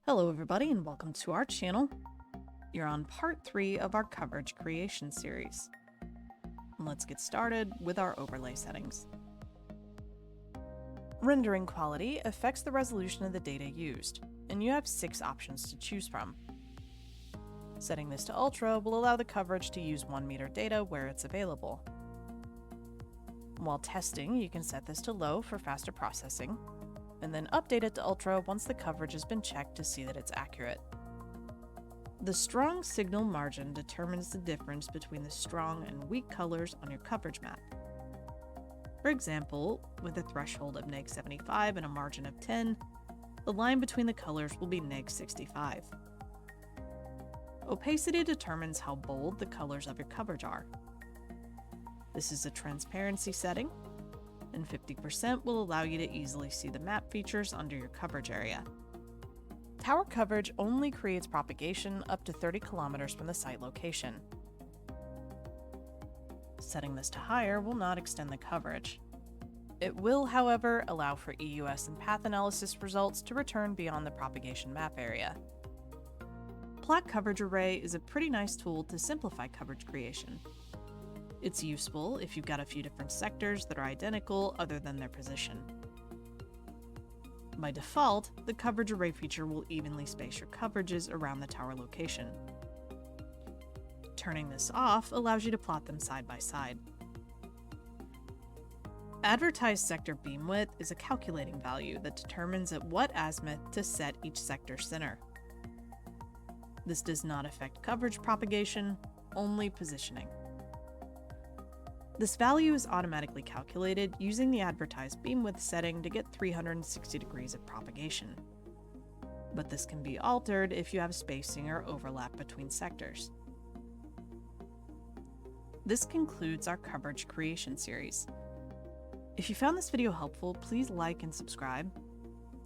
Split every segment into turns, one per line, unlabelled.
Hello everybody and welcome to our channel. You're on part 3 of our coverage creation series. Let's get started with our overlay settings. Rendering quality affects the resolution of the data used, and you have 6 options to choose from. Setting this to Ultra will allow the coverage to use 1 meter data where it's available. While testing, you can set this to Low for faster processing, and then update it to Ultra once the coverage has been checked to see that it's accurate. The strong signal margin determines the difference between the strong and weak colors on your coverage map. For example, with a threshold of -75 and a margin of 10, the line between the colors will be -65. Opacity determines how bold the colors of your coverage are. This is a transparency setting, and 50% will allow you to easily see the map features under your coverage area. Tower coverage only creates propagation up to 30 kilometers from the site location. Setting this to higher will not extend the coverage. It will, however, allow for EUS and path analysis results to return beyond the propagation map area. Plot Coverage Array is a pretty nice tool to simplify coverage creation. It's useful if you've got a few different sectors that are identical other than their position. By default, the coverage array feature will evenly space your coverages around the tower location. Turning this off allows you to plot them side by side. Advertised sector beam width is a calculating value that determines at what azimuth to set each sector center. This does not affect coverage propagation, only positioning. This value is automatically calculated using the advertised beam width setting to get 360 degrees of propagation. But this can be altered if you have spacing or overlap between sectors. This concludes our coverage creation series. If you found this video helpful, please like and subscribe.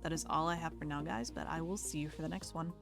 That is all I have for now, guys, but I will see you for the next one.